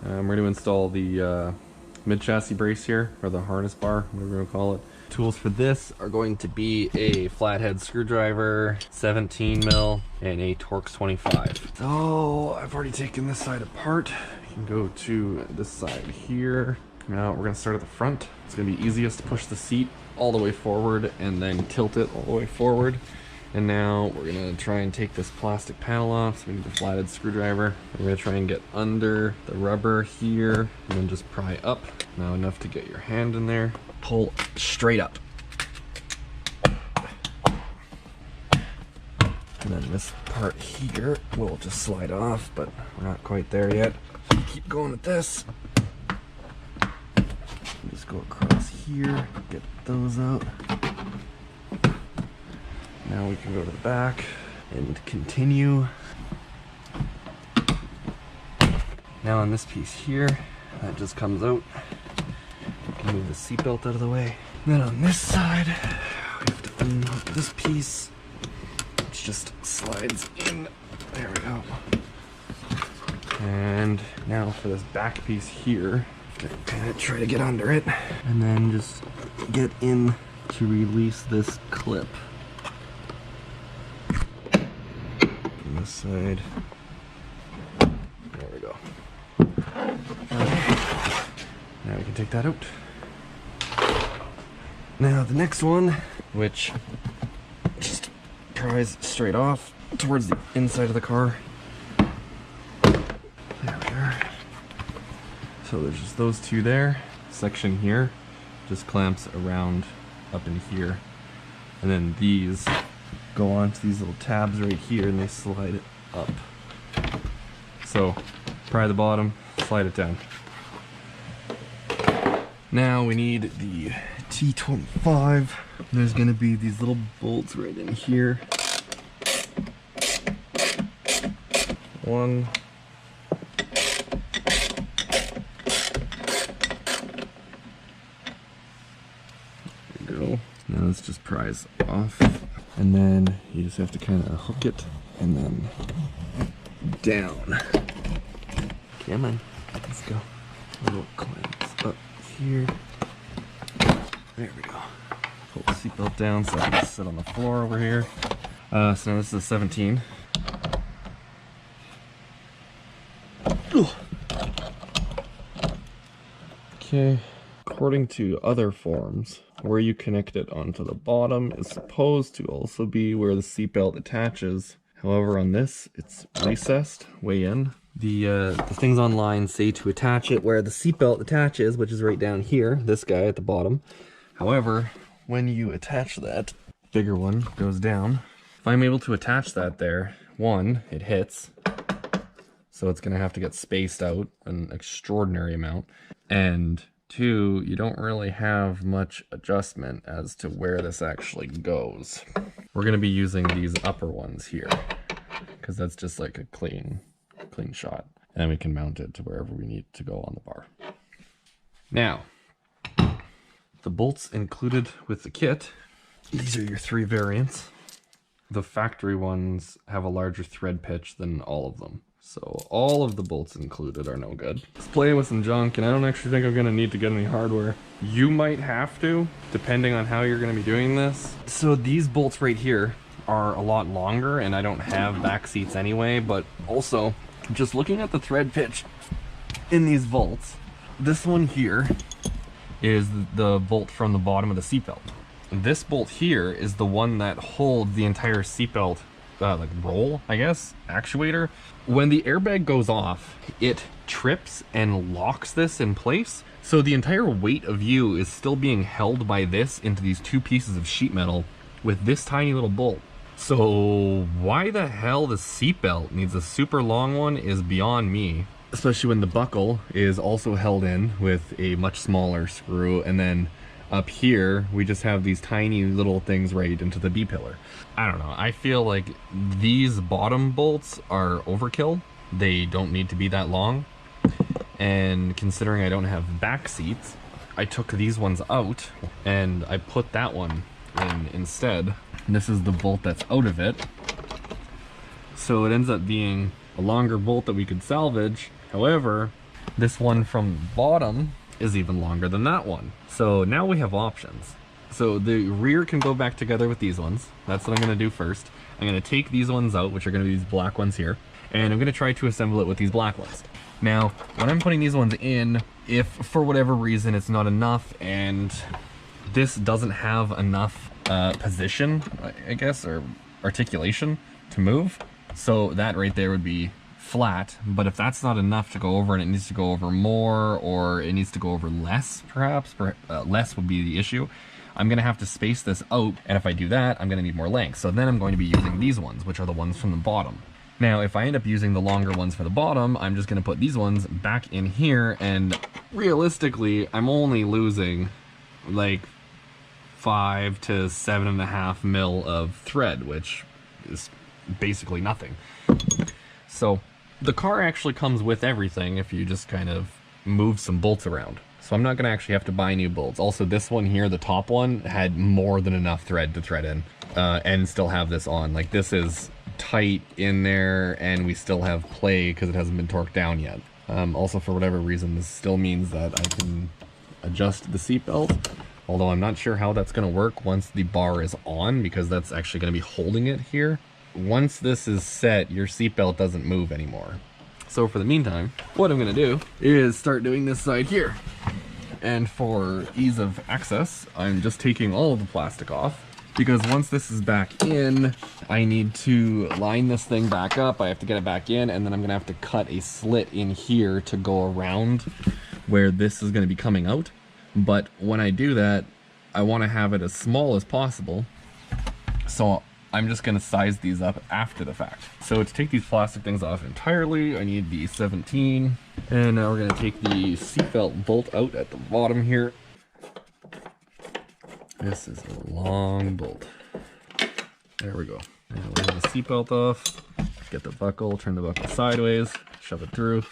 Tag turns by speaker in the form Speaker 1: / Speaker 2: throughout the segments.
Speaker 1: We're going to install the mid-chassis brace here, or the harness bar, whatever you want to call it. Tools for this are going to be a flathead screwdriver, 17 mil, and a Torx 25. So I've already taken this side apart. You can go to this side here. Now we're going to start at the front. It's going to be easiest to push the seat all the way forward and then tilt it all the way forward. And now we're going to try and take this plastic panel off. So we need the flathead screwdriver. We're going to try and get under the rubber here and then just pry up. Now enough to get your hand in there. Pull straight up. And then this part here will just slide off, but we're not quite there yet. Keep going with this. Just go across here, get those out. Now we can go to the back and continue. Now on this piece here, that just comes out. We can move the seatbelt out of the way. Then on this side, we have to unhook this piece, which just slides in. There we go. And now for this back piece here, kind of try to get under it, and then just get in to release this clip. On this side. There we go. Okay. Now we can take that out. Now the next one, which just pries straight off towards the inside of the car. There we are. So there's just those two there. Section here just clamps around up in here. And then these go onto these little tabs right here and they slide it up. So pry the bottom, slide it down. Now we need the T25. There's gonna be these little bolts right in here. One. There we go. Now this just pries off. And then you just have to kind of hook it and then down. Come on, let's go. Little clamps up here. There we go. Pull the seatbelt down so I can sit on the floor over here. So now this is a 17. Ooh. Okay. According to other forms, where you connect it onto the bottom is supposed to also be where the seatbelt attaches. However, on this, it's recessed way in. The things online say to attach it where the seatbelt attaches, which is right down here, this guy at the bottom. However, when you attach that, bigger one goes down. If I'm able to attach that there, one, it hits. So it's gonna have to get spaced out an extraordinary amount. And two, you don't really have much adjustment as to where this actually goes. We're gonna be using these upper ones here because that's just like a clean shot. And we can mount it to wherever we need to go on the bar. Now, the bolts included with the kit, these are your three variants. The factory ones have a larger thread pitch than all of them. So all of the bolts included are no good. Let's play with some junk, and I don't actually think I'm gonna need to get any hardware. You might have to, depending on how you're gonna be doing this. So these bolts right here are a lot longer, and I don't have back seats anyway, but also, just looking at the thread pitch in these bolts, this one here is the bolt from the bottom of the seatbelt. This bolt here is the one that holds the entire seatbelt like roll, I guess, actuator. When the airbag goes off, it trips and locks this in place. So the entire weight of you is still being held by this into these two pieces of sheet metal with this tiny little bolt. So why the hell the seatbelt needs a super long one is beyond me. Especially when the buckle is also held in with a much smaller screw, and then up here we just have these tiny little things right into the B-pillar. I don't know, I feel like these bottom bolts are overkill. They don't need to be that long. And considering I don't have back seats, I took these ones out and I put that one in instead. And this is the bolt that's out of it. So it ends up being a longer bolt that we could salvage. However, This one from the bottom is even longer than that one. So now we have options. So the rear can go back together with these ones. That's what I'm gonna do first. I'm gonna take these ones out, which are gonna be these black ones here, and I'm gonna try to assemble it with these black ones. Now, when I'm putting these ones in, if for whatever reason it's not enough and this doesn't have enough position, I guess, or articulation to move, so that right there would be flat. But if that's not enough to go over and it needs to go over more, or it needs to go over less, perhaps, less would be the issue, I'm gonna have to space this out, and if I do that, I'm gonna need more length. So then I'm going to be using these ones, which are the ones from the bottom. Now, if I end up using the longer ones for the bottom, I'm just gonna put these ones back in here, and realistically, I'm only losing like 5 to 7.5 mil of thread, which is basically nothing. So the car actually comes with everything if you just kind of move some bolts around. So I'm not gonna actually have to buy new bolts. Also, this one here, the top one, had more than enough thread to thread in and still have this on. Like, this is tight in there, and we still have play because it hasn't been torqued down yet. Also, for whatever reason, this still means that I can adjust the seatbelt, although I'm not sure how that's gonna work once the bar is on, because that's actually gonna be holding it here. Once this is set, your seatbelt doesn't move anymore. So for the meantime, what I'm gonna do is start doing this side here. And for ease of access, I'm just taking all of the plastic off, because once this is back in, I need to line this thing back up. I have to get it back in, and then I'm gonna have to cut a slit in here to go around where this is gonna be coming out. But when I do that, I wanna have it as small as possible. So I'm just gonna size these up after the fact. So to take these plastic things off entirely, I need the 17. And now we're gonna take the seatbelt bolt out at the bottom here. This is a long bolt. There we go. Now we have the seatbelt off. Get the buckle, turn the buckle sideways, shove it through.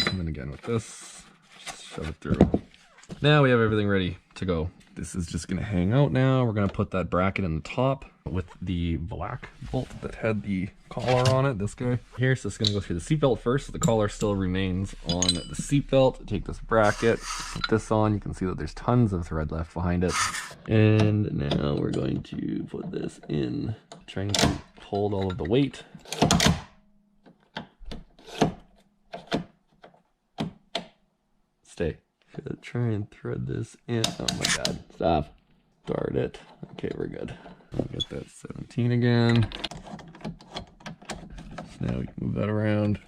Speaker 1: And then again with this, just shove it through. Now we have everything ready to go. This is just gonna hang out now. We're gonna put that bracket in the top with the black bolt that had the collar on it, this guy here. So it's gonna go through the seatbelt first, so the collar still remains on the seatbelt. Take this bracket, put this on. You can see that there's tons of thread left behind it. And now we're going to put this in, trying to hold all of the weight. Stay. Gotta try and thread this in. Oh my god, stop. Start it. Okay, we're good. I'll get that 17 again. So now we can move that around.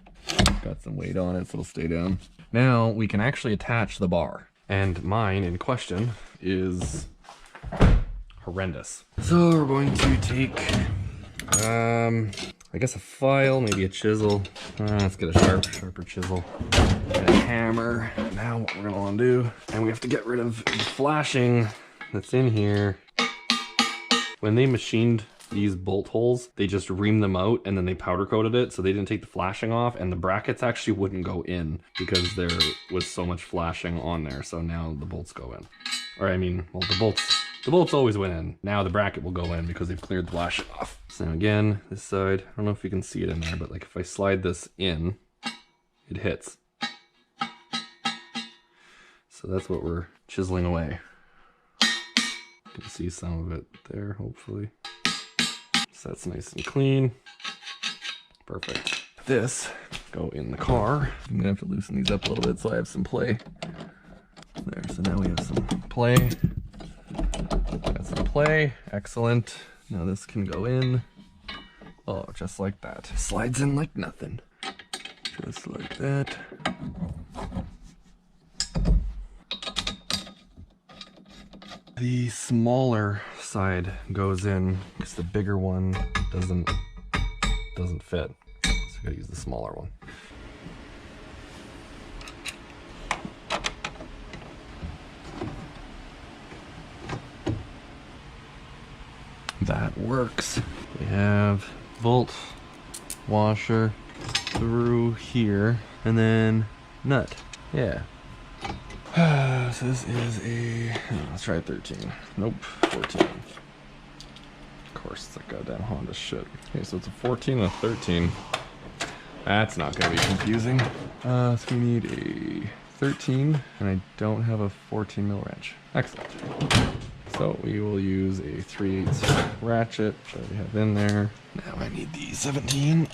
Speaker 1: Got some weight on it, so it'll stay down. Now we can actually attach the bar. And mine in question is horrendous. So we're going to take, I guess a file, maybe a chisel. Let's get a sharper chisel. And a hammer. Now what we're gonna wanna do, and we have to get rid of the flashing that's in here. When they machined these bolt holes, they just reamed them out and then they powder coated it, so they didn't take the flashing off, and the brackets actually wouldn't go in because there was so much flashing on there. So now the bolts go in. Or I mean, well, the bolts always went in. Now the bracket will go in because they've cleared the flashing off. So now again, this side, I don't know if you can see it in there, but like if I slide this in, it hits. So that's what we're chiseling away. You can see some of it there, hopefully. So that's nice and clean. Perfect. This go in the car. I'm gonna have to loosen these up a little bit so I have some play. There, so now we have some play. Got some play, excellent. Now this can go in. Oh, just like that. Slides in like nothing. Just like that. The smaller side goes in because the bigger one doesn't fit. So I gotta use the smaller one. That works. We have bolt, washer through here, and then nut. Yeah. So this is a, let's try 13. Nope, 14. Of course, it's a goddamn Honda shit. Okay, so it's a 14 and a 13. That's not gonna be confusing. So we need a 13, and I don't have a 14 mil wrench. Excellent. So we will use a 3/8 ratchet that we have in there. Now I need the 17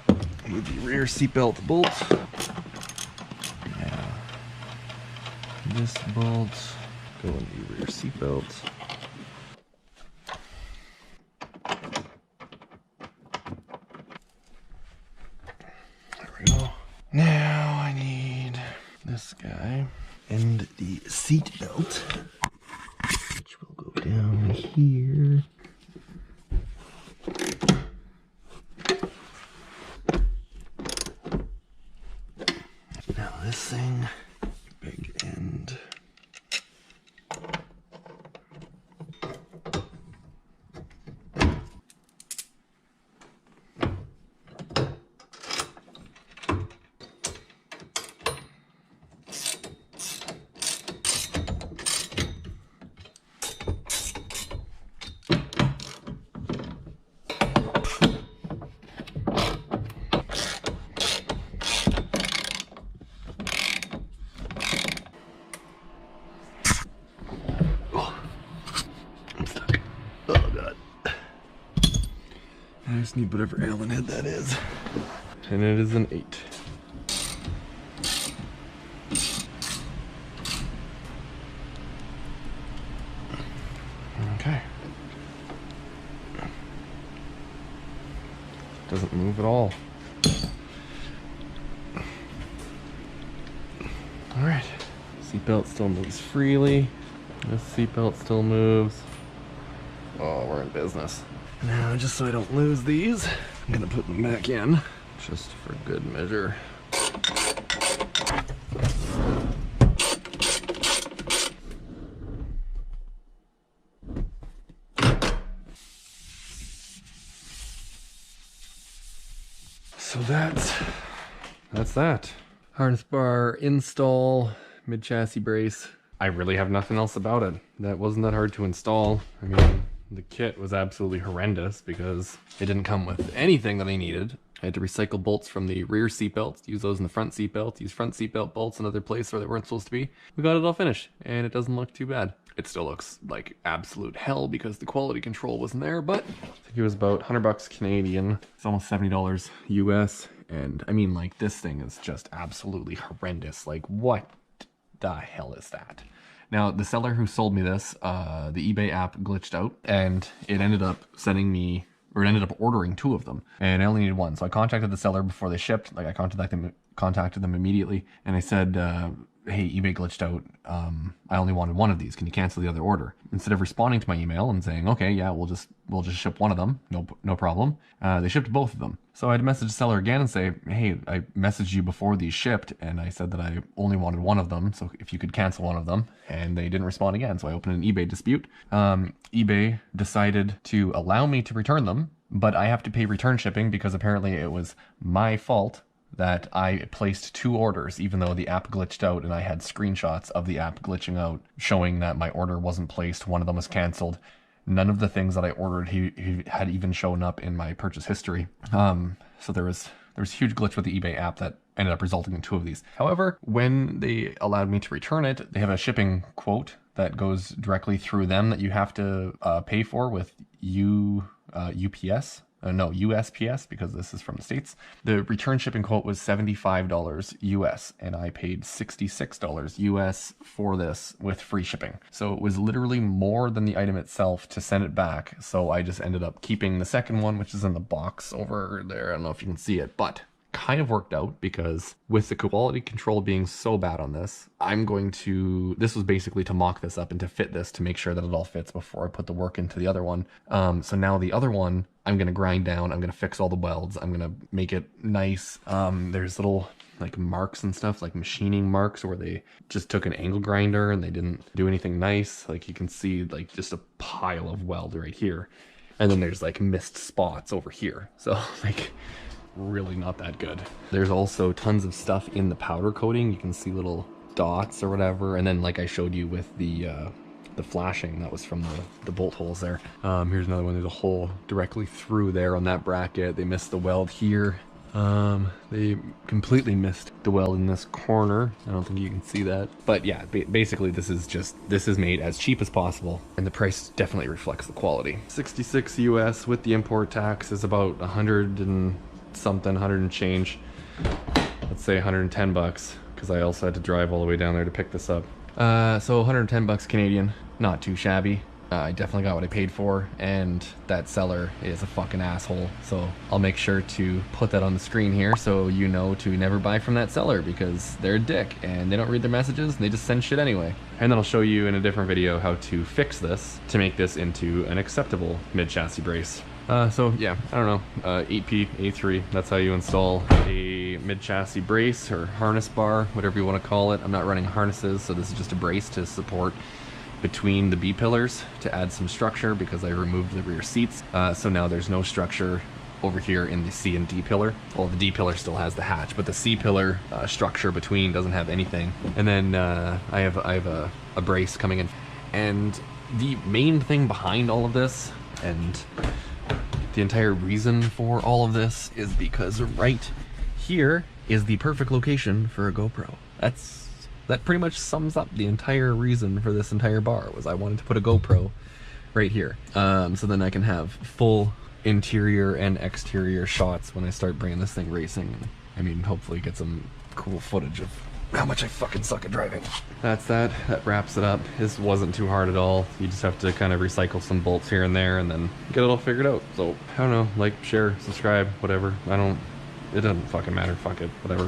Speaker 1: with the rear seatbelt bolt. Now this bolt go in the rear seatbelt. There we go. Now I need this guy and the seat belt, which will go down here. Now this thing, big end. I just need whatever Allen head that is. And it is an 8. Okay. Doesn't move at all. Alright. Seatbelt still moves freely. This seatbelt still moves. Oh, we're in business. Now, just so I don't lose these, I'm gonna put them back in, just for good measure. So that's that. Harness bar install, mid chassis brace. I really have nothing else about it. That wasn't that hard to install. I mean, the kit was absolutely horrendous because it didn't come with anything that I needed. I had to recycle bolts from the rear seatbelts, use those in the front seatbelt, use front seatbelt bolts in other places where they weren't supposed to be. We got it all finished, and it doesn't look too bad. It still looks like absolute hell because the quality control wasn't there, but I think it was about 100 bucks Canadian. It's almost $70 US, and I mean, like, this thing is just absolutely horrendous. Like, what the hell is that? Now, the seller who sold me this, the eBay app glitched out, and it ended up sending me, or it ended up ordering 2 of them, and I only needed 1. So I contacted the seller before they shipped. Like, I contacted them immediately, and I said, hey, eBay glitched out. I only wanted 1 of these. Can you cancel the other order? Instead of responding to my email and saying, okay, yeah, we'll just ship 1 of them. No problem. They shipped both of them. So I had to message the seller again and say, hey, I messaged you before these shipped, and I said that I only wanted 1 of them. So if you could cancel 1 of them, and they didn't respond again. So I opened an eBay dispute. eBay decided to allow me to return them, but I have to pay return shipping because apparently it was my fault that I placed 2 orders, even though the app glitched out, and I had screenshots of the app glitching out showing that my order wasn't placed. 1 of them was canceled. None of the things that I ordered he had even shown up in my purchase history. So there was a huge glitch with the eBay app that ended up resulting in 2 of these. However, when they allowed me to return it, they have a shipping quote that goes directly through them that you have to pay for with UPS. No, USPS, because this is from the States. The return shipping quote was $75 US, and I paid $66 US for this with free shipping. So it was literally more than the item itself to send it back. So I just ended up keeping the second one, which is in the box over there. I don't know if you can see it, but kind of worked out because with the quality control being so bad on this, this was basically to mock this up and to fit this to make sure that it all fits before I put the work into the other one. So now the other one, I'm going to grind down, I'm going to fix all the welds, I'm going to make it nice. There's little like marks and stuff, like machining marks where they just took an angle grinder and they didn't do anything nice. Like you can see like just a pile of weld right here. And then there's like missed spots over here. So like really not that good. There's also tons of stuff in the powder coating. You can see little dots or whatever. And then like I showed you with the flashing that was from the bolt holes there. Here's another one. There's a hole directly through there on that bracket. They missed the weld here. They completely missed the weld in this corner. I don't think you can see that. But yeah, basically this is made as cheap as possible, and the price definitely reflects the quality. 66 US with the import tax is about 100 and something, 100 and change. Let's say 110 bucks, because I also had to drive all the way down there to pick this up. So 110 bucks Canadian, not too shabby. I definitely got what I paid for, and that seller is a fucking asshole. So I'll make sure to put that on the screen here so you know to never buy from that seller, because they're a dick and they don't read their messages and they just send shit anyway. And then I'll show you in a different video how to fix this to make this into an acceptable mid-chassis brace. So yeah, I don't know, 8P, A3, that's how you install a mid-chassis brace or harness bar, whatever you want to call it. I'm not running harnesses, so this is just a brace to support between the B-pillars to add some structure, because I removed the rear seats. So now there's no structure over here in the C and D pillar. Well, the D pillar still has the hatch, but the C pillar structure between doesn't have anything. And then I have a brace coming in. And the main thing behind all of this, and the entire reason for all of this, is because right here is the perfect location for a GoPro. That pretty much sums up the entire reason for this entire bar, was I wanted to put a GoPro right here. So then I can have full interior and exterior shots when I start bringing this thing racing. And, I mean, hopefully get some cool footage of how much I fucking suck at driving. That's that. That wraps it up. This wasn't too hard at all. You just have to kind of recycle some bolts here and there and then get it all figured out. So, I don't know, like, share, subscribe, whatever. It doesn't fucking matter. Fuck it. Whatever.